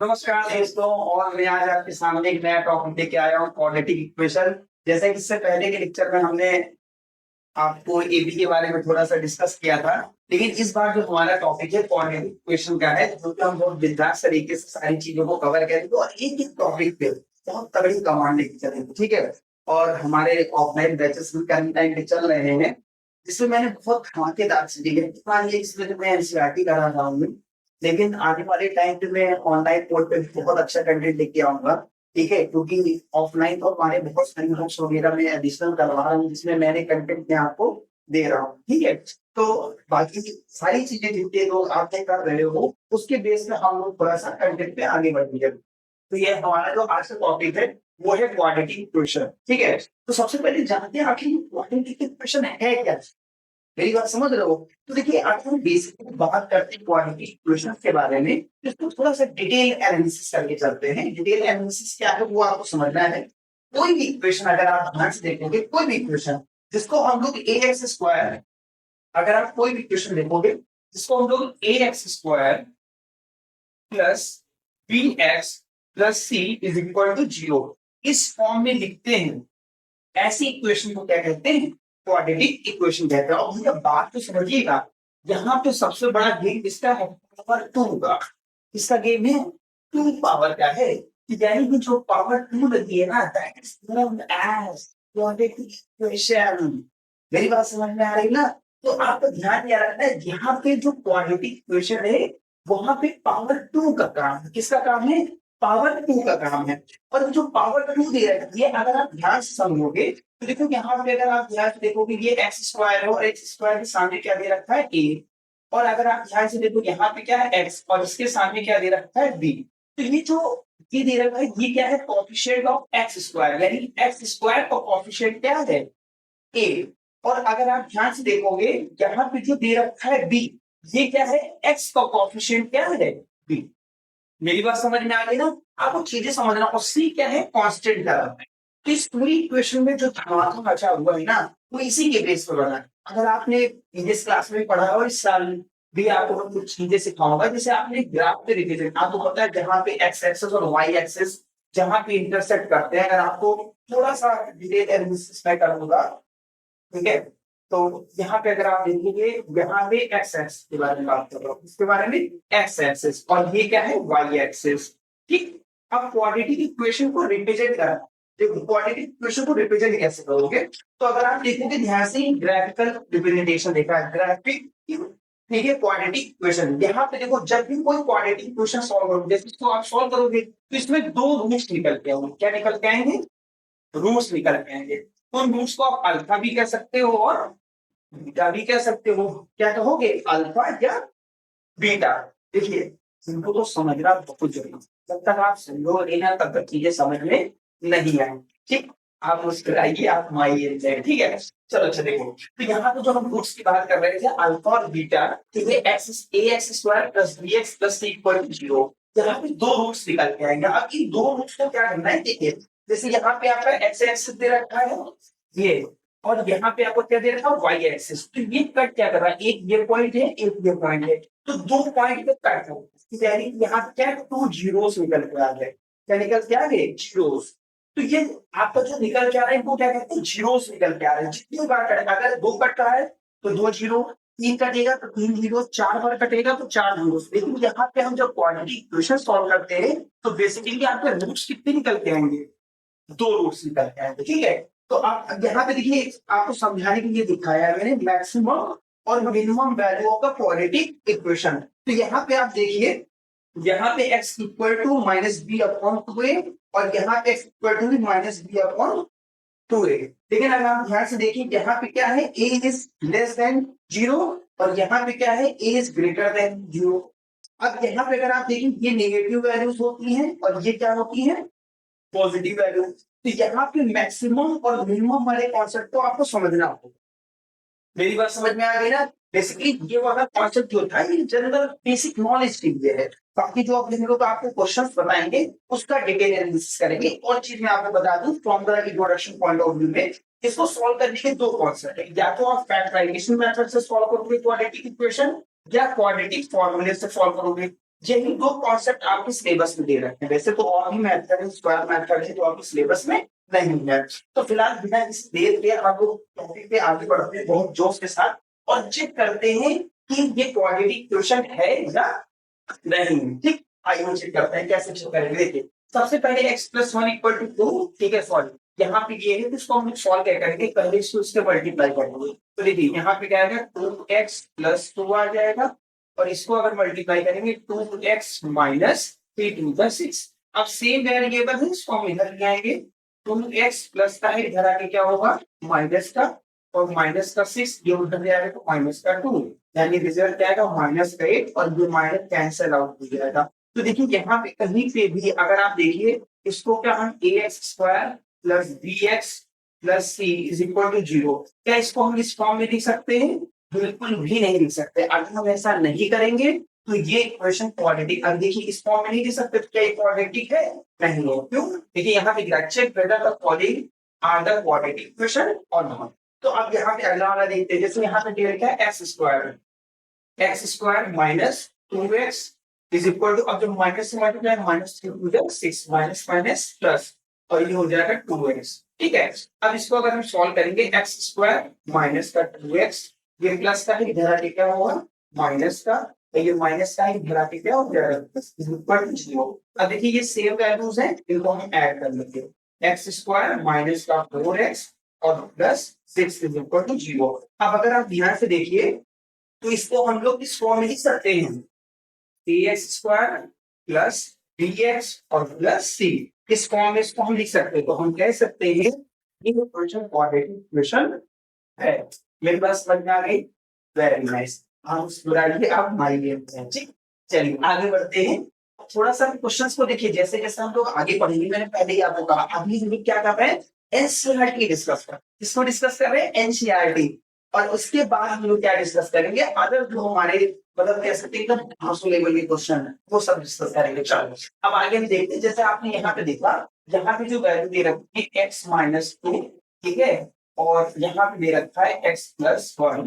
नमस्कार दोस्तों। और मैं आज आपके सामने एक नया टॉपिक लेके आया हूँ, क्वाड्रेटिक इक्वेशन। जैसे कि इससे पहले के लेक्चर में हमने आपको एबी के बारे में थोड़ा सा डिस्कस किया था, लेकिन इस बार जो हमारा टॉपिक है क्वाड्रेटिक इक्वेशन का है, जो कि हम बहुत बिंदास तरीके से सारी चीजों को कवर करेंगे और एक एक टॉपिक पे बहुत तगड़ी कमांड लेके चलेंगे, ठीक है। और हमारे ऑफलाइन बैचेस भी करंट टाइम पे चल रहे हैं, जिसमें मैंने बहुत धमाकेदार चीजें है। इसमें जो मैं एनसीईआरटी करा रहा हूँ, लेकिन आने वाले टाइम पे मैं ऑनलाइन पोर्ट पे भी बहुत अच्छा कंटेंट लेके आऊंगा, ठीक है। क्योंकि ऑफलाइन तो हमारे बहुत सारे नोट्स वगैरह में एडिशनल करवा रहा हूँ, जिसमें मैंने कंटेंट में आपको दे रहा हूँ, ठीक है। तो बाकी सारी चीजें जितने लोग आप तय कर रहे हो, उसके बेस में हम लोग थोड़ा सा कंटेंट पे आगे बढ़ेंगे। तो ये हमारा जो आज का टॉपिक है वो है क्वाड्रेटिक इक्वेशन, ठीक है। तो सबसे पहले जानते हैं आखिर क्वाड्रेटिक इक्वेशन है क्या। मेरी बात समझ रहे हो। तो देखिए, अगर हम बेसिक बात करते हैं क्वाड्रेटिक इक्वेशन के बारे में, तो इसको थोड़ा सा डिटेल एनालिसिस करके चलते हैं। डिटेल एनालिसिस क्या है वो आपको समझना है। कोई भी इक्वेशन अगर आप ध्यान से देखोगे, कोई भी इक्वेशन जिसको हम लोग ए एक्स स्क्वायर, अगर आप कोई भी इक्वेशन देखोगे जिसको हम लोग A X square plus B X plus C is equal to 0 इस फॉर्म में लिखते हैं, ऐसी इक्वेशन को क्या कहते हैं, क्वाड्रेटिक इक्वेशन कहते हैं। और भैया बात तो समझिएगा, यहाँ पे सबसे बड़ा गेम किसका है, पावर 2 का। किसका गेम है, 2 पावर का है। यानी कि जो पावर 2 लगी है ना, that is known as quadratic equation. मेरी बात समझ में आ रही ना। तो आपको ध्यान ये रखना है, यहाँ पे जो क्वाड्रेटिक इक्वेशन है वहां पे पावर 2 का काम है। किसका काम है, पावर 2 का काम है। और जो पावर 2 दे रखी है, अगर आप ध्यान से समझोगे तो देखो यहाँ पे, अगर आप ध्यान से देखोगे ये एक्स स्क्वायर है और एक्स स्क्वायर के सामने क्या दे रखा है, ए। और अगर आप ध्यान से देखो यहाँ पे क्या है, एक्स, और इसके सामने क्या दे रखा है, बी। तो ये जो ये दे रखा है, ये क्या है, कोएफिशिएंट ऑफ एक्स स्क्वायर, यानी एक्स स्क्वायर का कोएफिशिएंट क्या है, ए। और अगर आप ध्यान से देखोगे यहाँ पे जो दे रखा है बी, ये क्या है, एक्स का कोएफिशिएंट क्या है, बी। मेरी बात समझ में आ गई ना। आपको चीजें समझना। और सी क्या है, कांस्टेंट टर्म है। तो इस पूरी इक्वेशन में जो धमाका मचा हुआ है ना, वो इसी के बेस पर बना है। अगर आपने प्रीवियस क्लास में पढ़ा और इस साल भी आपको मैं कुछ चीजें सिखाऊंगा, जैसे आपने ग्राफ पे रिप्रेजेंट, आपको पता है जहां पे एक्स एक्सिस और वाई एक्सिस जहां पे इंटरसेक्ट करते हैं, अगर आपको थोड़ा सा डिटेल एनालिसिस में करूंगा, ठीक है। तो यहाँ पे अगर आप देखोगे, यहाँ पे एक्स एक्स के बारे में बात कर रहा हूँ, इसके बारे में एक्स एक्सिस, और ये क्या है, वाई एक्सिस, ठीक। अब क्वाड्रेटिक इक्वेशन को रिप्रेजेंट करना, देखो क्वाड्रेटिक इक्वेशन को रिप्रेजेंट कैसे करोगे। तो अगर आप देखोगे ध्यान से, ग्राफिकल रिप्रेजेंटेशन देखा है, ग्राफिक, ठीक है, क्वाड्रेटिक इक्वेशन। यहाँ पे देखो, जब भी कोई क्वाड्रेटिक इक्वेशन सॉल्व करोगे, इसको आप सॉल्व करोगे तो इसमें दो रूट्स निकल के आएंगे। क्या निकल के आएंगे, रूट्स निकल के आएंगे। तो उन रूट्स को आप अल्फा भी कह सकते हो और बीटा भी कह सकते हो। क्या कहोगे, अल्फा या बीटा। देखिए, इनको तो समझना बहुत जरूरी है। जब तक आप समझोगे ना, तब तक चीजें समझ में नहीं आए, ठीक। आप मुस्कुराइए, आप माइए, ठीक है। चलो अच्छा देखो, तो यहाँ पे जो हम रूट्स की बात कर रहे थे, अल्फा और बीटा, ठीक है, X A X square plus B X plus C equal to 0। यहाँ पे दो रूट्स निकल के आएंगे। अब इन दो रूट्स को क्या करना है, देखिए, जैसे यहाँ पे आपका एक्स एक्सिस दे रखा है ये, और यहाँ पे आपको क्या दे रखा है, वाई एक्सिस। तो ये कट क्या कर रहा है, एक ये पॉइंट है, एक ये पॉइंट है, तो दो पॉइंट पे कट है। यानी यहाँ क्या है, 2 जीरोस निकल के आ गए। क्या निकल के आ गए, जीरोस। तो ये आपका जो निकल के आ रहा है, इनको क्या कहते हैं, जीरोस निकल के आ रहे हैं। जितनी बार कटेगा, अगर 2 कट रहा है तो 2 जीरो, 3 कटेगा तो 3 जीरो, 4 बार कटेगा तो 4 जीरो। लेकिन यहाँ पे हम जब क्वाड्रेटिक इक्वेशन सॉल्व करते हैं, तो बेसिकली आपके रूट्स कितने निकल के आएंगे, 2 रूट्स निकल के आएंगे, ठीक है। तो आप यहाँ पे देखिए, आपको समझाने के लिए दिखाया है मैंने मैक्सिमम और minimum value of the quadratic equation. तो यहाँ पे आप देखिए, यहाँ पे x equal to minus B upon 2a, और यहाँ पे x equal to minus B upon 2a। लेकिन अगर आप ध्यान से देखिए, यहाँ पे क्या है, a इज लेस देन 0, और यहाँ पे क्या है, a इज ग्रेटर देन 0। अब यहाँ पे अगर आप देखिए, ये नेगेटिव वैल्यूज होती हैं और ये क्या होती है, पॉजिटिव वैल्यू। तो यहाँ पे मैक्सिमम और मिनिमम वाले कॉन्सेप्ट को आपको समझना होगा। मेरी बात समझ में आ गई ना। बेसिकली ये वाला कॉन्सेप्ट जो था, ये जनरल बेसिक नॉलेज के लिए है। बाकी जो आप लोग आपको क्वेश्चंस बताएंगे, उसका डिटेल एनालिसिस करेंगे। और चीज मैं आपको बता दूं, from the introduction point of view में इसको सॉल्व करने के दो कॉन्सेप्ट है। या तो आप फैक्टराइजेशन मेथड से सॉल्व करोगे क्वाड्रेटिक इक्वेशन, या क्वाड्रेटिक फॉर्मूले से सॉल्व करोगे। यही दो कॉन्सेप्ट आपके सिलेबस में दे रखे हैं। वैसे तो और भी मेथड है, स्क्वायर मेथड है जो आपके सिलेबस में नहीं है। तो फिलहाल बिना इस देर के हम लोग टॉपिक पे आगे बढ़ते हैं बहुत जोश के साथ और चेक करते हैं कि ये क्वाड्रेटिक क्वेश्चन है या नहीं। ठीक, आइए हम चेक करते हैं कैसे चेक करेंगे। देखिए सबसे पहले x plus one equal to two, ठीक है सॉल्व। यहाँ पे ये है, इसको हम सॉल्व क्या करेंगे, पहले इसको उसके मल्टीप्लाई करेंगे। तो देखिए यहाँ पे क्या आएगा, 2x प्लस 2 आ जाएगा और इसको अगर मल्टीप्लाई करेंगे 2x माइनस 3 टू द 6। अब सेम वेरिएबल है, इसको हम इधर ले आएंगे। 2x प्लस का है, इधर आके क्या होगा माइनस का, और माइनस का 6 ये उधर जाएगा तो माइनस का 2, यानी रिजल्ट क्या आएगा माइनस का 8 और ये माइनस कैंसिल आउट हो जाएगा। तो देखिए यहाँ पे कहीं पे भी अगर आप देखिए इसको क्या हम ax square plus bx plus c is equal to 0, क्या इसको हम इस फॉर्म में लिख सकते हैं? बिल्कुल भी नहीं लिख सकते। अगर हम ऐसा नहीं करेंगे तो ये इक्वेशन क्वाड्रेटिक, अब देखिए इस फॉर्म में नहीं लिख सकते, तो क्या ये क्वाड्रेटिक है? नहीं है। क्यों? देखिए यहाँ पे check whether the following are the quadratic equation और नॉट। तो अब यहाँ पे अगला वाला देखते हैं, जैसे यहाँ पे दे रखा है X square minus 2x is equal to, अब जब माइनस से multiply minus 3 to the 6 minus minus plus और ये हो जाएगा 2x। ठीक है, अब इसको अगर हम सॉल्व करेंगे एक्स स्क्वायर माइनस का 2x, ये प्लस का है इधर आके क्या होगा माइनस का, ये माइनस का है इधर आके क्या हो जाएगा इज इक्वल टू 0। अब देखिए ये सेम वैल्यूज हैं, इनको हम ऐड कर लेंगे। एक्स स्क्वायर माइनस का 4x और प्लस 6 इज इक्वल टू 0। अब अगर आप ध्यान से देखिए तो इसको हम लोग इस फॉर्म में लिख सकते हैं, ax स्क्वायर प्लस bx और प्लस c, इस फॉर्म में इसको हम लिख सकते हैं। तो हम कह सकते हैं ये क्वेश्चन क्वाड्रेटिक इक्वेशन है। मेरे पास समझ में आ गई, वेरी नाइस। हम बुराइए आप मारिए। ठीक, चलिए आगे बढ़ते हैं। थोड़ा सा क्वेश्चंस को देखिए, जैसे जैसे हम लोग आगे पढ़ेंगे, मैंने पहले ही आपको कहा अभी हम लोग क्या कर रहे हैं एनसीईआरटी डिस्कस कर, इसको डिस्कस कर रहे हैं एनसीईआरटी, और उसके बाद हम लोग क्या डिस्कस करेंगे अदर जो हमारे मतलब कह सकते हैं एकदम हाउस लेवल के क्वेश्चन है वो सब डिस्कस करेंगे। चलो अब आगे हम देखते हैं, जैसे आपने यहाँ पे देखा, यहाँ पे जो वैल्यू दे रखी है एक्स माइनस 2, ठीक है, और यहाँ पे दे रखा है एक्स प्लस 1,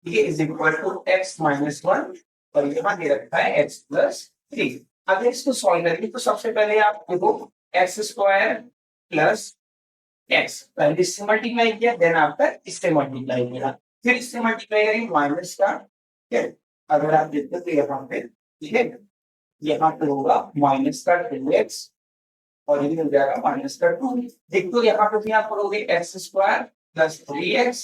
ठीक है, is equal to X minus 1 और यहाँ दे रखा है एक्स प्लस 3। अगर इसको सॉल्व करेंगे तो सबसे पहले आप देखो एक्स स्क्वायर प्लस एक्स, पहले इससे मल्टीप्लाई किया देन आपका इससे मल्टीप्लाई किया, फिर इससे मल्टीप्लाई करेंगे माइनस का, ठीक है, अगर आप देखते तो यहाँ पे, ठीक है, यहाँ पे होगा माइनस का 2x और ये मिल जाएगा माइनस का 2। देखो यहाँ पे भी आप करोगे x square plus 3x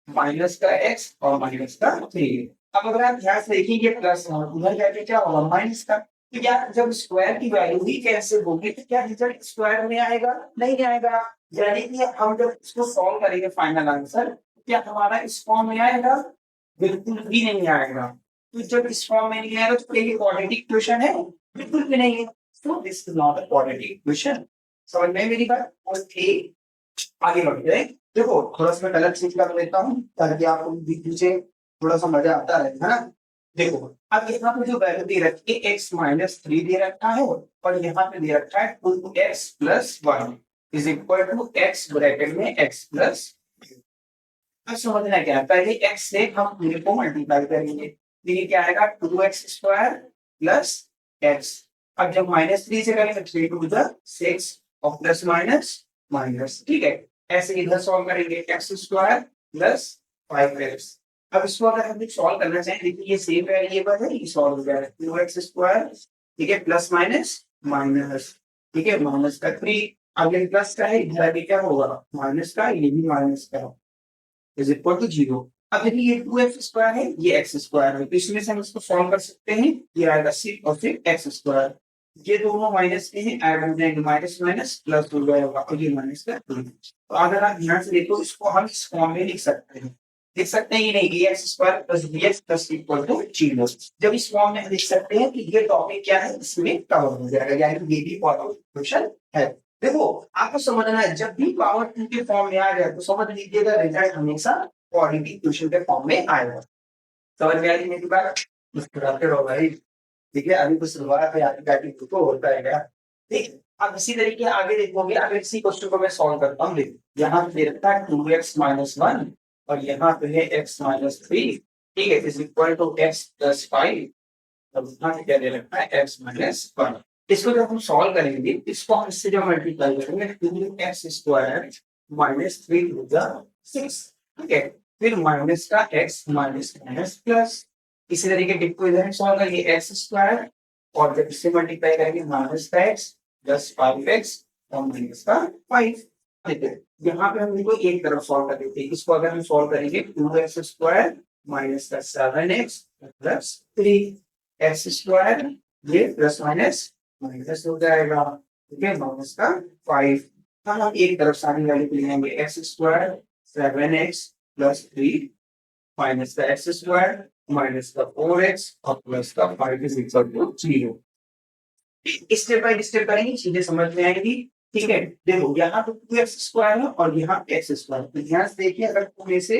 minus का x और माइनस का 3। अब अगर आप ध्यान से देखिए ये प्लस उधर जाके क्या होगा माइनस का, तो क्या जब स्क्वायर की वैल्यू ही कैंसिल होगी तो क्या रिजल्ट स्क्वायर में आएगा? नहीं आएगा। यानी कि हम जब इसको सॉल्व करेंगे फाइनल आंसर, क्या हमारा इस फॉर्म में आएगा? बिल्कुल भी नहीं आएगा। तो जब इस फॉर्म में नहीं आएगा तो ये क्वाड्रेटिक इक्वेशन है? बिल्कुल भी नहीं है। So this is not a quadratic equation. समझ में मेरी बात? ओके, आगे बढ़ते हैं। देखो थोड़ा सा मैं गलत चीज कर लेता हूँ ताकि आपको पीछे थोड़ा सा मजा आता रहे, है ना। देखो अब यहाँ पे जो वैल्यू दे रखी है x माइनस 3 दे रखा है और यहाँ पे दे रखा है 2x plus 1 is equal to x bracket में x प्लस। अब समझना क्या है, पहले x से हम पूरे को मल्टीप्लाई करेंगे, तो ये क्या आएगा 2x स्क्वायर प्लस x। अब जब माइनस 3 से करेंगे 3 टू द 6 और प्लस माइनस माइनस, ठीक है, ऐसे इधर सॉल्व करेंगे x स्क्वायर प्लस 5x। अब इसको अगर हम सॉल्व करना चाहें, देखिए ये सेम वेरिएबल है, ये सॉल्व हो जाएगा 2x स्क्वायर, ठीक है, प्लस माइनस माइनस, ठीक है, माइनस का 3। अब ये प्लस का है इधर आगे क्या होगा माइनस का, ये भी माइनस का इज इक्वल टू 0। अब देखिए ये 2x स्क्वायर है, ये x स्क्वायर है, तो इसमें से हम इसको सॉल्व कर सकते हैं, ये आएगा 6 और फिर x स्क्वायर, ये दोनों माइनस के हैं, ऐड हो जाएंगे माइनस माइनस प्लस हो जाएगा और ये माइनस का 2। तो अगर आप ध्यान से देखो इसको हम इस फॉर्म में लिख सकते हैं, लिख सकते हैं ये नहीं, ax square plus bx plus equal to 0। जब इस फॉर्म में लिख सकते हैं कि ये टॉपिक क्या है इसमें कवर हो जाएगा, यानी ये भी क्वेश्चन है। देखो आपको समझना है जब भी पावर 2 के फॉर्म में आ जाए तो समझ लीजिएगा रिजल्ट हमेशा क्वाड्रेटिक इक्वेशन के फॉर्म में आएगा। समझ में आ रही मेरी बात? मुस्कुराते रहो भाई, ठीक है, अभी तो शुरुआत है, आगे जाके तो होता है क्या। ठीक, अब इसी तरीके आगे देखोगे, अगर इसी क्वेश्चन को मैं सॉल्व करता हूँ, देखो यहाँ पे दे रखा है 2x माइनस 1 और यहाँ पे है x माइनस 3, ठीक है, is equal to x plus 5 अब यहाँ क्या दे रखा है x माइनस वन। इसको जब हम सॉल्व करेंगे इसको हम इससे जब मल्टीप्लाई करेंगे two X square minus three to the six, ठीक है। फिर माइनस का x माइनस माइनस प्लस, इसी तरीके टिप को इधर सॉल्व करेंगे एक्स स्क्वायर और जब इससे मल्टीप्लाई करेंगे माइनस का x प्लस फाइव एक्स और माइनस का फाइव। यहाँ पे हम इनको एक तरफ सॉल्व कर देते हैं, इसको अगर हम सॉल्व करेंगे टू एक्स स्क्वायर माइनस का seven X plus three x square, ये प्लस माइनस माइनस हो जाएगा, ठीक है, माइनस का फाइव। हम एक तरफ सारी वैल्यू को लिखेंगे X square seven X plus three minus का एक्स स्क्वायर माइनस का फोर एक्स और प्लस का five is equal to zero. Step by step करेंगे, चीजें समझ में आएगी, ठीक है। देखो यहाँ पे टू एक्स स्क्वायर है और यहाँ एक्स स्क्वायर, तो ध्यान से देखिए अगर टू में से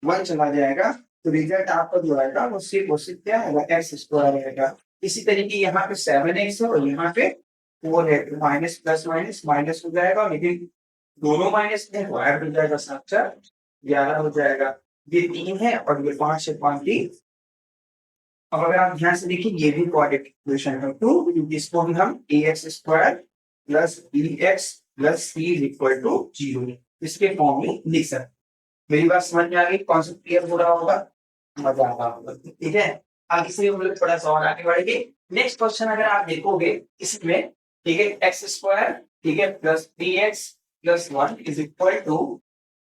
वन चला जाएगा तो रिजल्ट आपका जो आएगा वो सिर्फ क्या आएगा, एक्स स्क्वायर रहेगा। इसी तरीके यहाँ पे सेवन एक्स है और यहाँ पे फोर है, तो माइनस प्लस माइनस माइनस हो जाएगा, लेकिन दोनों माइनस है तो ऐड हो जाएगा, सात चार 11 हो जाएगा। ये तीन है और ये पांच है, पांच तीन। अब अगर आप ध्यान से देखिए ये भी क्वाड्रेटिक इक्वेशन है, तो इसको भी हम A X square plus B X plus C is equal to zero इसके फॉर्म में लिख सकते। मेरी बात समझ में आ गई, कॉन्सेप्ट क्लियर हो रहा होगा, मजा आ रहा होगा, ठीक है। आगे से हम लोग थोड़ा सा और आगे बढ़ेंगे। नेक्स्ट क्वेश्चन अगर आप देखोगे इसमें, ठीक है, एक्स स्क्वायर, ठीक है, plus three X plus one is equal to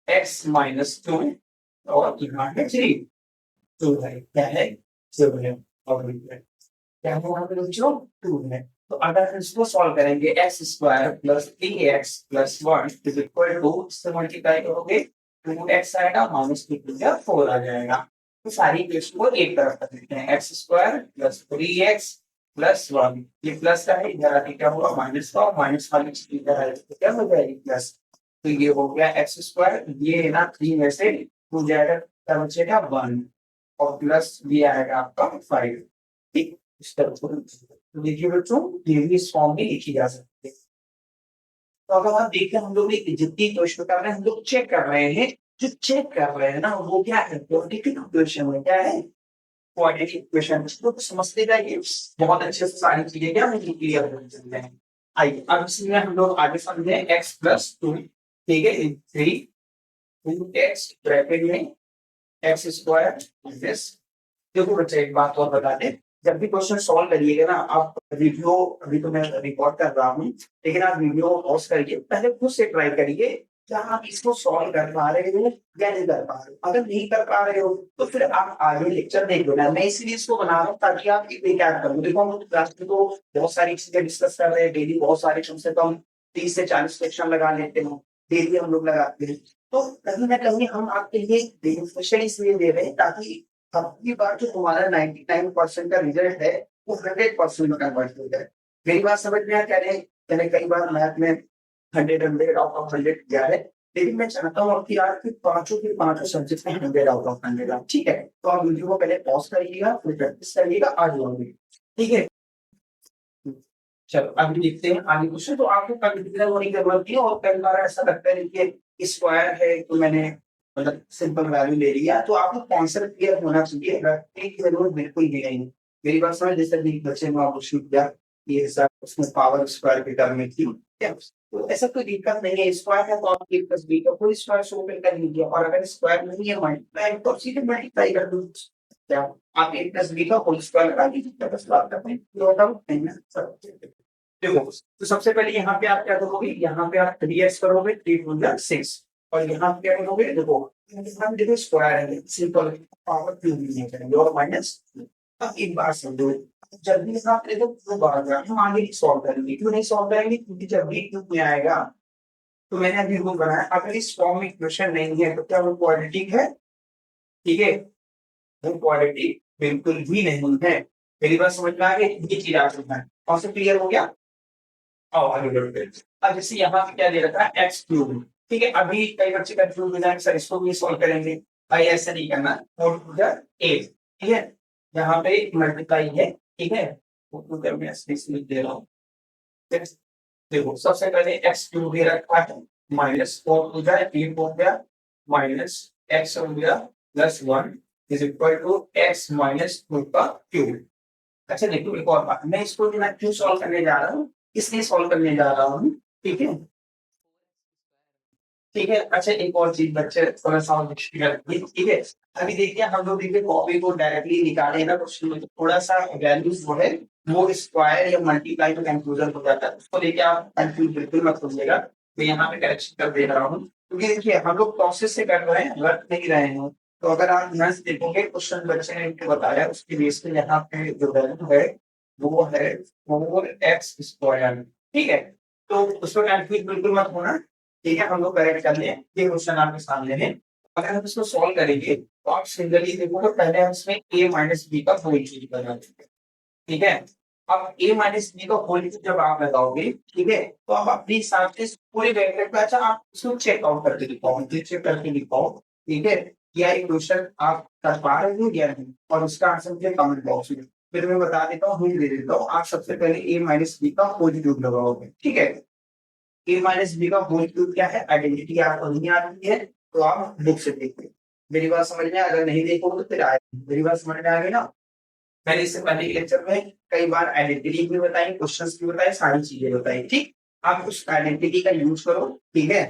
X minus two और यहाँ है थ्री, टू है, क्या है, सेवन है और क्या है वहां पे बच्चों, टू है। तो अगर हम इसको सॉल्व करेंगे X square plus three X plus one is equal to, इससे मल्टीप्लाई करोगे टू एक्स आएगा माइनस टू टू फोर आ जाएगा। तो सारी इक्वेशन को एक तरफ कर देते हैं, x square plus three X plus one, ये प्लस का है, इधर आके क्या होगा माइनस का, और माइनस वाली चीज इधर आएगी तो क्या हो जाएगी प्लस। तो ये हो गया एक्स स्क्वायर, ये है ना थ्री में से टू जाएगा, क्या बचेगा वन और प्लस भी आएगा आपका फाइव, ठीक। इस तरह तो देखिए बच्चों ये भी इस फॉर्म में लिखी जा सकती है। तो अगर आप देखते हैं हम लोग जितनी क्वेश्चन कर रहे हैं हम लोग चेक कर रहे हैं, जो चेक कर रहे हैं ना वो क्या है, क्वाड्रेटिक इक्वेशन में क्या है, क्वाड्रेटिक इक्वेशन। इसको तो समझते जाइए, बहुत अच्छे से सारी चीजें क्या मुझे क्लियर हो जाती हैं। आइए अब इसमें हम लोग आगे समझे एक्स प्लस टू, ठीक है, थ्री टू एक्स ब्रैकेट में एक्स स्क्वायर माइनस। देखो बच्चे एक बात और बता दें, जब भी क्वेश्चन सॉल्व करिएगा ना आप वीडियो, अभी तो मैं रिकॉर्ड कर रहा हूँ लेकिन आप वीडियो पॉज करिए, पहले खुद से ट्राई करिए क्या आप इसको सॉल्व कर पा रहे हो या नहीं कर पा रहे हो। अगर नहीं कर पा रहे हो तो फिर आप आगे लेक्चर देख लो ना, मैं इसलिए इसको बना रहा हूँ ताकि आप एक याद करो। देखो हम क्लास में तो बहुत सारी चीजें डिस्कस कर रहे हैं डेली, बहुत सारे कम से कम 30 से 40 सेक्शन लगा लेते हैं, डेली हम लोग लगाते हैं। तो कहीं ना कहीं हम आपके लिए बेनिफिशियल इसलिए दे रहे हैं ताकि आपकी बात जो तुम्हारा 99% का रिजल्ट है वो 100% में कन्वर्ट हो जाए। मेरी बात समझ में आ, कह रहे मैंने कई बार मैथ में 100 आउट ऑफ 100 किया है, लेकिन मैं चाहता हूँ आपकी आज की पांचों सब्जेक्ट में 100 आउट ऑफ 100, ठीक है। तो आप वीडियो को पहले पॉज करिएगा, फिर प्रैक्टिस करिएगा, आज होंगे, ठीक है। चलो अभी देखते हैं आगे क्वेश्चन। तो आपको कंफ्यूजन होने की जरूरत नहीं है, और कई बार ऐसा लगता है कि स्क्वायर है तो मैंने मतलब सिंपल वैल्यू ले लिया, तो आपको कॉन्सेप्ट क्लियर होना चाहिए, रटने की जरूरत बिल्कुल भी नहीं। मेरी बात समझ, जैसे भी बच्चे में आपको शुरू किया ये सब उसमें पावर स्क्वायर की टर्म में थी, क्या तो ऐसा कोई दिक्कत नहीं है। स्क्वायर है तो आप ए प्लस बी का कोई स्क्वायर शो कर लीजिए, और अगर स्क्वायर नहीं है मल्टीप्लाई तो आप सीधे मल्टीप्लाई कर दो, क्या आप ए प्लस बी का होल स्क्वायर लगा लीजिए, बस बात करते हैं, देखो। तो सबसे पहले यहाँ पे आप क्या करोगे, यहाँ पे आप 3x करोगे, 3 6 और यहाँ पे क्या करोगे, देखो हम देखो स्क्वायर है सिंपल, पावर क्यूब नहीं करेंगे और माइनस। अब एक बात समझो, जब भी आप देखो क्यूब आ गया हम आगे सॉल्व करेंगे, क्यों नहीं सॉल्व करेंगे, क्योंकि जब भी क्यूब में आएगा तो मैंने अभी रूल बनाया, अगर इस फॉर्म में इक्वेशन नहीं है तो क्या वो क्वाड्रेटिक है, ठीक है, वो क्वाड्रेटिक बिल्कुल भी नहीं है। मेरी बात समझ में आ गई, ये चीज आप समझना है, कॉन्सेप्ट क्लियर हो गया। आगे बढ़ते हैं। अब जैसे यहाँ पे क्या दे रखा है एक्स क्यूब, ठीक है। अभी कई बच्चे कंफ्यूज हो जाएंगे सर इसको भी सॉल्व करेंगे, भाई ऐसा नहीं करना, 4 टू द 8, ठीक है, यहाँ पे मल्टीप्लाई है, ठीक है, 4 टू द मैं ऐसे लिख दे रहा हूँ। देखो सबसे पहले एक्स क्यूब दे रखा है माइनस 4 टू द 8 हो गया माइनस एक्स हो गया plus 1 is equal to X minus 2 का क्यूब। अच्छा देखो एक और बात, मैं इसको जो मैं क्यों सॉल्व करने जा रहा हूँ, इसलिए सॉल्व करने जा रहा हूँ, ठीक है। ठीक है, अच्छा एक और चीज बच्चे थोड़ा सा और क्लियर, ठीक है। अभी देखिए हम लोग देखिए कॉपी को डायरेक्टली निकाले ना, क्वेश्चन में तो थोड़ा सा वैल्यूज जो है वो स्क्वायर या मल्टीप्लाई तो कंफ्यूजन हो जाता है, उसको लेके आप कंफ्यूज बिल्कुल मत होइएगा। मैं यहाँ पे करेक्शन कर दे रहा हूँ, क्योंकि देखिए हम लोग प्रोसेस से कर रहे हैं, रट नहीं रहे हैं। तो अगर आप ध्यान से देखोगे क्वेश्चन बच्चे ने इनको बताया, उसके बेस पे यहाँ पे जो वैल्यू है वो है 4x², ठीक है। तो उसमें कंफ्यूज बिल्कुल मत होना, ठीक है। हम लोग करेक्ट कर लें, ये क्वेश्चन आपके सामने है। अगर हम इसको सॉल्व करेंगे तो आप सिंगली देखोगे, पहले हम इसमें a माइनस बी का होल क्यूब बना देंगे, ठीक है। अब a माइनस बी का होल क्यूब जब आप लगाओगे, ठीक है, तो आप अपने हिसाब से इस पूरे ब्रैकेट पे, अच्छा आप इसको चेक आउट करके दिखाओ, चेक करके दिखाओ, ठीक है। क्या ये क्वेश्चन आप कर पा रहे हो या नहीं, और उसका आंसर मुझे कमेंट बॉक्स में, फिर मैं बता देता हूँ, हिंट दे देता हूँ। आप सबसे पहले a माइनस बी का होल क्यूब लगाओगे, ठीक है। ए माइनस बी का होल क्यूब क्या है, आइडेंटिटी आपको नहीं आती है तो आप बुक से देखिए। मेरी बात समझ में, अगर नहीं देखोगे तो फिर आएगी, मेरी बात समझ में आ गई ना। मैंने इससे पहले के लेक्चर में कई बार आइडेंटिटी भी बताई, क्वेश्चंस भी बताए, सारी चीजें बताई, ठीक। आप उस आइडेंटिटी का यूज करो, ठीक है।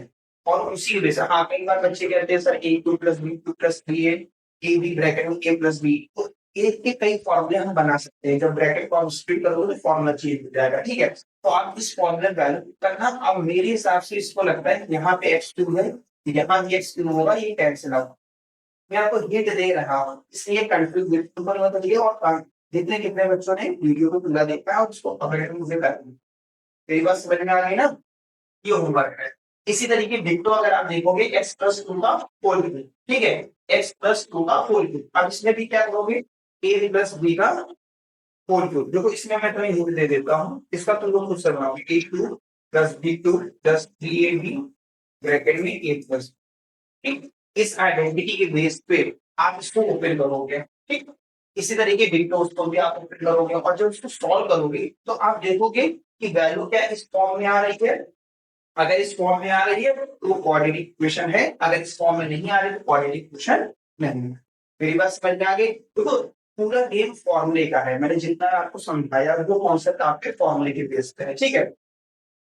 और उसी वजह से हाँ, कई बार बच्चे कहते हैं sir a2 + b2 + 3 A B bracket में a+b, तो एक के कई फॉर्मूले हम बना सकते हैं। जब ब्रैकेट को आप स्प्लिट करोगे तो फॉर्मूला चेंज हो जाएगा, ठीक है। तो आप इस फॉर्मूले वैल्यू करना। अब मेरे हिसाब से इसको लगता है यहाँ पे x3 है, यहाँ भी x3 होगा, ये कैंसिल आउट। मैं आपको हिंट दे रहा हूँ, इसलिए कंफ्यूज बिल्कुल मत होइए। और जितने कितने बच्चों ने वीडियो को पूरा देखा है और उसको कमेंट में मुझे कर दिया, मेरी बात समझ में आ गई ना। ये होमवर्क है। इसी तरीके डिक्टो अगर आप देखोगे x+2 का होल क्यूब, ठीक है, x+2 का होल क्यूब। अब इसमें भी क्या करोगे, a प्लस b का होल क्यूब। देखो इसमें मैं तुम्हें हिंट दे देता हूँ, इसका तुम लोग खुद से बनाओगे, a2 + b2 + 3ab ब्रैकेट में a प्लस, ठीक। इस आइडेंटिटी के बेस पे आप इसको ओपन करोगे, ठीक। इसी तरीके डिक्टो को भी आप ओपन करोगे, और जब इसको सॉल्व करोगे तो आप देखोगे कि वैल्यू क्या इस फॉर्म में आ रही है। अगर इस फॉर्म में आ रही है तो क्वाड्रेटिक इक्वेशन है, अगर इस फॉर्म में नहीं आ रही तो क्वाड्रेटिक इक्वेशन नहीं है। मेरी बात समझ में आ गई। देखो पूरा गेम फॉर्मूले का है, मैंने जितना आपको समझाया वो कॉन्सेप्ट आपके फॉर्मूले के बेस पे है, ठीक है।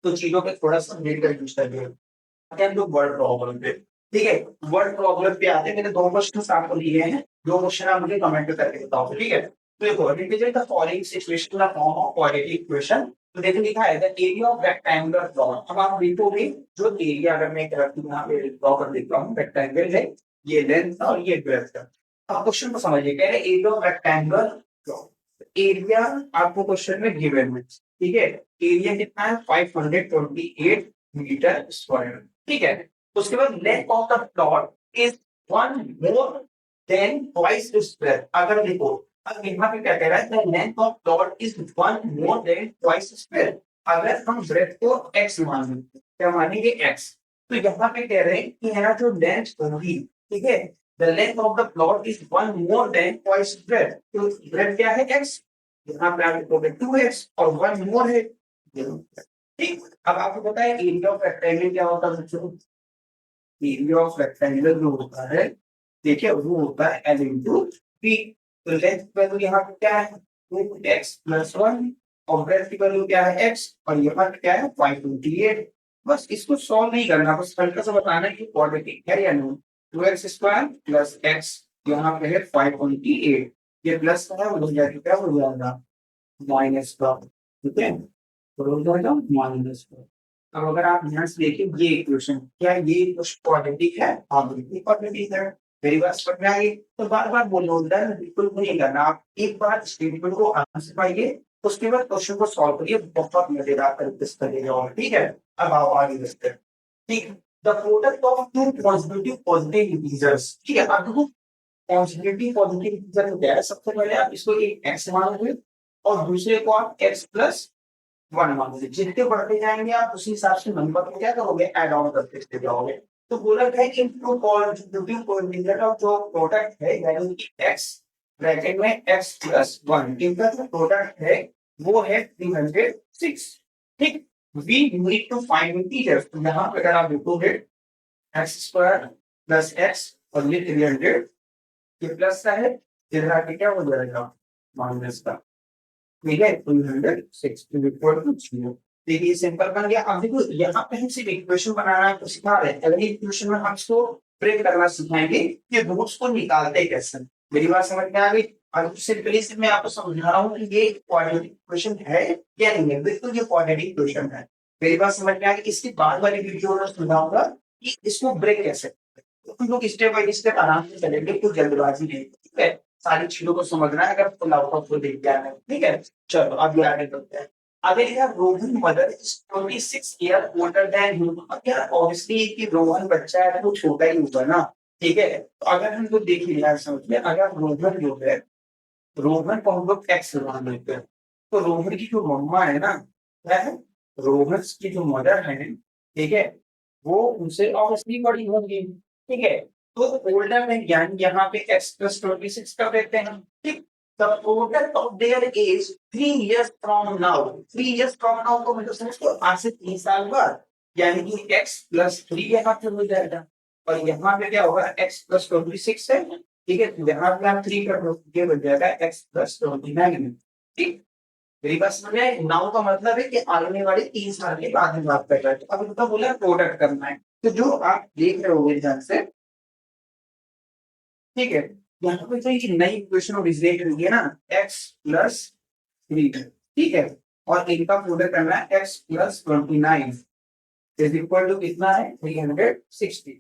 तो चीजों पे थोड़ा सा लेकर यूज करिए। आते हैं हम लोग वर्ड प्रॉब्लम पे, ठीक है। वर्ड प्रॉब्लम पे आते हैं, मैंने दो क्वेश्चन आपको दिए हैं, दो क्वेश्चन आप मुझे कमेंट करके बताओ, ठीक है। तो देखो represent the following situation in the form of quadratic equation. तो देखो लिखा है the area of rectangular plot. अब आप देखोगे जो एरिया, अगर मैं यहाँ पे ड्रॉ कर देता हूँ, रेक्टेंगल है, ये लेंथ और ये ब्रेड्थ है। आप क्वेश्चन को समझिए, कह रहे area of rectangular plot. Area आपको क्वेश्चन में गिवन है, ठीक है। एरिया कितना है, 528 मीटर स्क्वायर, ठीक है। उसके बाद length of the plot is one more than twice this breadth. अगर देखो, अब यहाँ पे क्या कह रहा है, the length of plot is one more than twice this breadth. अगर हम ब्रेथ को x मान लें, क्या मानेंगे x, तो यहाँ पे कह रहे हैं कि है ना जो लेंथ होगी, ठीक है, the length of the plot is one more than twice breadth. तो ब्रेथ क्या है x, यहाँ पे आप लिखोगे 2x और वन मोर है, ठीक। अब आपको पता है एरिया ऑफ रेक्टेंगल क्या होता है बच्चों, एरिया ऑफ रेक्टेंगल जो होता है, देखिए वो होता है L इंटू पी। तो लेंथ की वैल्यू यहाँ पे क्या है, 2x+1, और ब्रेड्थ की वैल्यू क्या है x, और यहाँ पे क्या है 528। बस इसको सॉल्व नहीं करना, बस हल्का सा बताना है कि क्वाड्रेटिक है या नहीं। 2x² + x, यहाँ पे है 528, ये प्लस का है, वो हो जाएगा क्या, हो जाएगा माइनस का, ठीक है। तो हो जाएगा माइनस का। अब अगर आप ध्यान से देखिए ये इक्वेशन, क्या ये क्वाड्रेटिक है, हाँ बिल्कुल क्वाड्रेटिक है। मेरी बात समझ में आई। तो बार बार बोलो डर बिल्कुल नहीं करना, आप एक बार स्टेटमेंट को आंसर पाइए, उसके बाद क्वेश्चन को सॉल्व करिए, बहुत मजेदार तरीके से करिएगा, ठीक है। अब आओ आगे बढ़ते हैं, ठीक। The product of two positive integers, ठीक है। अब देखो पॉजिटिव इंटीजर को क्या है, सबसे पहले आप इसको एक एक्स मानोगे और दूसरे को आप x+1 मान लीजिए। जितने बढ़ते जाएंगे आप उसी हिसाब से नंबर को क्या करोगे, ऐड ऑन करते चले जाओगे। तो बोला है कि टू पॉजिटिव कोएफिशिएंट ऑफ जो प्रोडक्ट है, यानी कि x ब्रैकेट में x+1, इनका जो प्रोडक्ट है वो है 306, ठीक। We need to find integers. तो यहाँ पे अगर आप देखोगे x² + x और ये 300, ये प्लस का है, इधर आके क्या हो जाएगा माइनस का, ठीक है 206 इक्वल टू 0। देखिए सिंपल बन गया। अब देखो यहाँ पे हम सिर्फ इक्वेशन बनाना को सिखा रहे हैं, अगले इक्वेशन में हम इसको ब्रेक करना सिखाएंगे कि रूट्स को निकालते कैसे। मेरी बात समझ में आ गई। अब सिंपली से मैं आपको समझा रहा हूँ कि ये क्वाड्रेटिक इक्वेशन है या नहीं है। बिल्कुल ये क्वाड्रेटिक इक्वेशन है। मेरी बात समझ में आ गई। इसके बाद वाली वीडियो में समझाऊंगा कि इसको ब्रेक कैसे। तो हम लोग स्टेप बाय स्टेप आराम से चलेंगे, कुछ जल्दबाजी नहीं, ठीक है। सारी चीजों को समझना है, अगर फुल आउट ऑफ फुल देख जाना है, ठीक है। चलो अभी आगे बढ़ते हैं। अगर यार Rohan mother is 26 year older than you, अब यार ऑब्वियसली कि रोहन बच्चा है तो छोटा ही होगा ना, ठीक है। तो अगर हम लोग देख लिया समझ में, अगर रोहन जो है, रोहन को हम लोग एक्स मान लेते हैं, तो रोहन की जो मम्मा है ना, क्या है, रोहन की जो मदर है, ठीक है, वो उनसे ऑब्वियसली बड़ी होंगी, ठीक है। तो ओल्डर में ज्ञान यहाँ पे एक्स प्लस 26 कर देते हैं, ठीक। The total of their age 3 years from now, 3 years from now को मतलब समझो आज से 3 साल बाद, यानी कि x प्लस 3 यहाँ पे हो जाएगा, और यहाँ पे क्या होगा x प्लस 26 है, ठीक है। तो यहाँ पे आप 3 कर दो, ये बन जाएगा x प्लस 29, ठीक। मेरी बात समझ में आई। नाउ का मतलब है कि आने वाले 3 साल के बाद हम बात कर रहे हैं। तो अब तो बोला प्रोडक्ट करना है, तो जो आप देख रहे होगे ध्यान से, ठीक है, यहाँ पे जो ये नई इक्वेशन ओरिजिनेट हुई है ना, x प्लस 3, ठीक है, और इनका प्रोडक्ट करना है x plus 29 is equal to कितना है 360।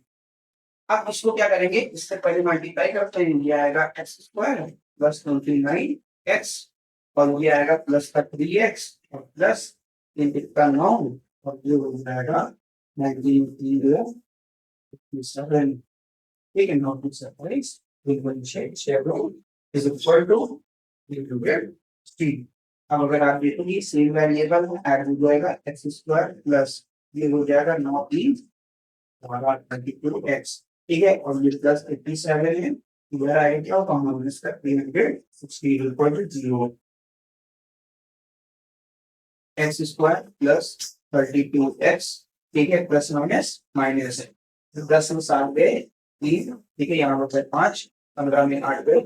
अब इसको क्या करेंगे, इससे पहले मल्टीप्लाई करते हैं, ये आएगा एक्स स्क्वायर प्लस 29 एक्स, और ये आएगा प्लस का 3x और प्लस का 9, और ये हो जाएगा 19 ठीक है, 9 इज इक्वल टू अब अगर आप देखोगे सेम वेरिएबल में ऐड हो जाएगा एक्स स्क्वायर प्लस ये हो जाएगा 9 हमारा 22x, ठीक है, और ये प्लस 87 है, इधर आएगा तो हम इसका 360 equal to 0, X square plus 32x, ठीक है, प्लस माइनस माइनस है, तो 10 में 7 गए 3, ठीक है, यहाँ पर 5, 15 में 8 गए,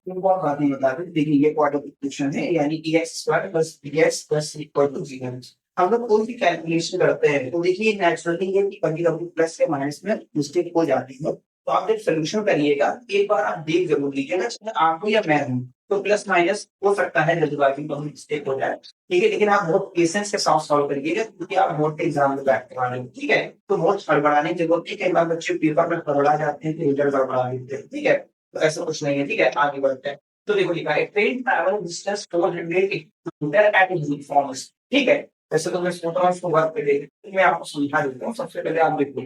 बहुत बातें बता दें। देखिए ये क्वाड्रेटिक इक्वेशन है, यानी कि X square plus B X plus equal to 0। हम लोग कोई भी कैलकुलेशन करते हैं तो देखिए नेचुरली है कि कभी कभी प्लस के माइनस में मिस्टेक हो जाती है, तो आप जब सोल्यूशन करिएगा एक बार आप देख जरूर लीजिएगा, चाहे आपको या मैं हूँ, तो प्लस माइनस हो सकता है जल्दबाजी में मिस्टेक हो जाए, ठीक है, लेकिन आप बहुत पेशेंस के साथ सॉल्व करिएगा, क्योंकि आप बोर्ड के एग्जाम में बैठने वाले हो, ठीक है। तो बहुत हड़बड़ाने की जरूरत नहीं, कई बार बच्चे पेपर में हड़बड़ा जाते हैं तो रिजल्ट गड़बड़ा देते हैं, ठीक है। तो ऐसा कुछ नहीं है, ठीक है, आगे बढ़ते हैं। तो देखो लिखा है train travel distance 400 kilometre at uniforms, ठीक है। वैसे तो मैं सोच रहा हूँ इसको वर्क पे देख, मैं आपको समझा देता हूँ। सबसे पहले आप देखो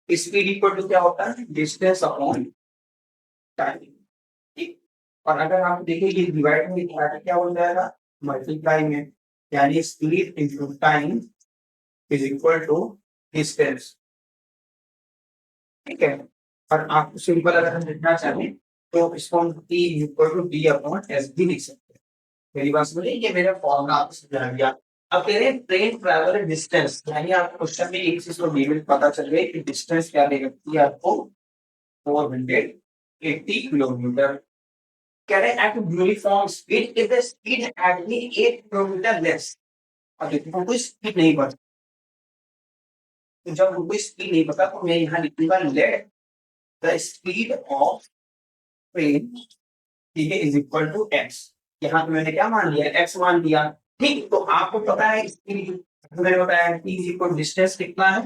स्पीड इक्वल टू क्या होता है, डिस्टेंस अपॉन टाइम, ठीक। और अगर आप देखिए ये डिवाइड में लिखा है क्या हो जाएगा, मल्टीप्लाई में, यानी speed into time is equal to distance, ठीक है। और आप सिंपल अगर हम लिखना चाहें तो इसको हम T equal to D upon S भी लिख सकते हैं। मेरी बात समझिए, ये मेरा फॉर्मूला आपको समझा दिया। अब कह रहे हैं ट्रेन ट्रैवल डिस्टेंस, यानी आपको क्वेश्चन में एक चीज को लिमिट पता चल गई कि डिस्टेंस क्या दे रखी है आपको 480 किलोमीटर। कह रहे हैं eight uniform speed if the speed at the 8 kilometre less. अब देखो हमको स्पीड नहीं पता, तो जब हमको स्पीड नहीं पता तो मैं यहाँ लिखूंगा let the speed of train, ठीक है, इज इक्वल टू एक्स। यहाँ पे मैंने क्या मान लिया, एक्स मान लिया, ठीक। तो आपको पता है स्पीड, मैंने बताया टी इज इक्वल डिस्टेंस कितना है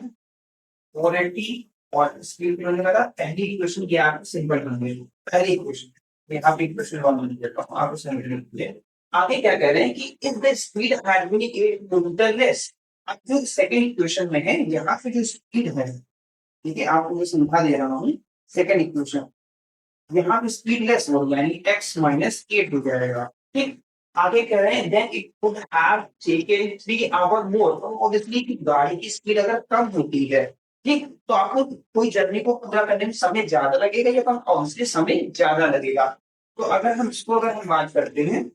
480, और स्पीड मैंने लगा पहली इक्वेशन की आप सिंपल कर दीजिए, पहली इक्वेशन यहाँ पे इक्वेशन 1 लिख देता हूँ, आपको समझ लीजिए। आगे क्या कह रहे हैं कि if the speed had been 8 kilometre less. अब जो सेकंड इक्वेशन में है यहाँ पे जो स्पीड है, ठीक है, आपको मैं समझा दे रहा हूँ। सेकंड इक्वेशन यहाँ पे स्पीड लेस हो गया, यानी x माइनस 8 हो जाएगा, ठीक। आगे कह रहे हैं then it could have taken 3 hour more, तो ऑब्वियसली कि गाड़ी की स्पीड अगर कम होती है, ठीक, तो आपको कोई जर्नी को पूरा करने में समय ज्यादा लगेगा या कम, ऑब्वियसली समय ज्यादा लगेगा। तो अगर हम इसको अगर हम बात करते हैं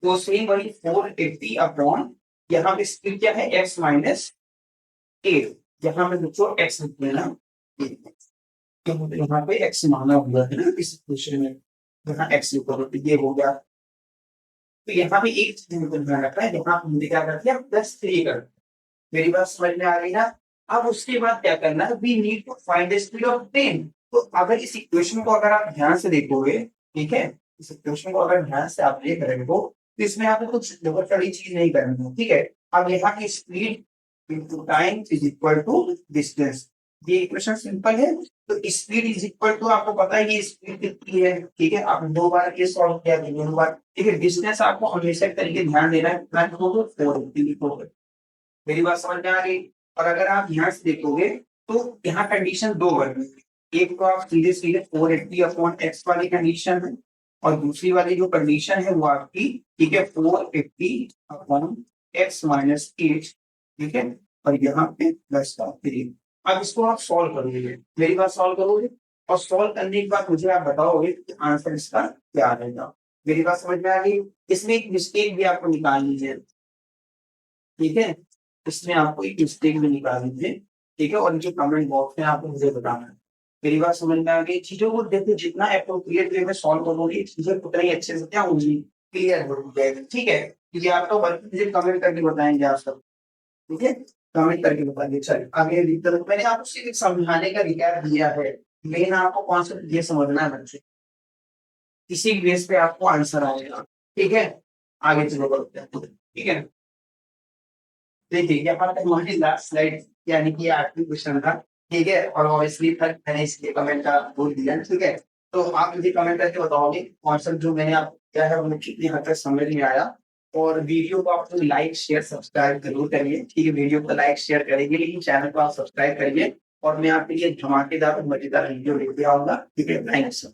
तो सेम वही 480 अपॉन यहाँ पे स्पीड क्या है x माइनस 8, यहाँ पे बच्चों x लिख लेना, यहाँ पे x माना हुआ है ना इस इक्वेशन में, यहाँ एक्स लिखोगे तो ये हो गया। तो यहाँ पे एक चीज हमको ध्यान रखना है, यहाँ हमने क्या कर दिया +3 कर दिया। मेरी बात समझ में आ गई ना। अब उसके बाद क्या करना है, we need to find the speed of train. तो अगर इस इक्वेशन को अगर आप ध्यान से देखोगे, ठीक है, इस इक्वेशन को अगर ध्यान से आप देख रहे हो तो इसमें आपको कुछ बहुत बड़ी चीज नहीं करनी है, ठीक है। अब यहाँ की speed into time is equal to distance, ये इक्वेशन सिंपल है। तो स्पीड इज इक्वल टू, आपको पता है ये स्पीड कितनी है, ठीक है, आप 2 बार ये सॉल्व किया, 2 बार, ठीक है। डिस्टेंस आपको हमेशा एक तरीके ध्यान देना है, कितना लिखोगे 480 लिखोगे। मेरी बात समझ में आ गई। और अगर आप यहाँ से देखोगे तो यहाँ कंडीशन 2 बन, एक तो आप सीधे सीधे 480 अपॉन एक्स वाली कंडीशन है, और दूसरी वाली जो कंडीशन है वो आपकी, ठीक है, 480 अपॉन एक्स माइनस 8, ठीक है, और यहाँ पे +3। अब इसको आप सॉल्व करोगे, मेरी बात सॉल्व करोगे, और सॉल्व करने के बाद मुझे आप बताओगे कि आंसर इसका क्या आएगा। मेरी बात समझ में आ गई। इसमें एक मिस्टेक भी आपको निकालनी है, ठीक है, इसमें आपको एक मिस्टेक भी निकालनी है, ठीक है, और नीचे कमेंट बॉक्स में आपको मुझे बताना है। मेरी बात समझ में आ गई। चीजों को देखो, जितना एप्रोप्रिएट वे में सॉल्व करोगे चीजें उतना ही अच्छे से क्या होंगी, क्लियर हो जाएगी, ठीक है। क्योंकि आप तो बल्कि मुझे कमेंट करके बताएंगे आप सब, ठीक है, कमेंट करके बताइए। चलिए आगे लिखते रहो। मैंने आपको सिर्फ समझाने का रिकैप दिया है, लेकिन आपको कॉन्सेप्ट ये समझना है बच्चे, इसी बेस पे आपको आंसर आएगा, ठीक है। आगे चलो बढ़ते हैं, ठीक है। देखिए यहाँ पे हमारी लास्ट स्लाइड यानी कि आखिरी क्वेश्चन था, ठीक है, और ऑब्वियसली तक मैंने इसके कमेंट का बोल दिया, ठीक है। तो आप मुझे कमेंट करके बताओगे कॉन्सेप्ट जो मैंने आपको किया है वो कितनी हद तक समझ में आया। और वीडियो को आप लाइक शेयर सब्सक्राइब जरूर करिए, ठीक है, वीडियो को लाइक शेयर करेंगे लेकिन चैनल को आप सब्सक्राइब करिए, और मैं आपके लिए धमाकेदार और मजेदार वीडियो लेके आऊंगा, ठीक है। Thank you.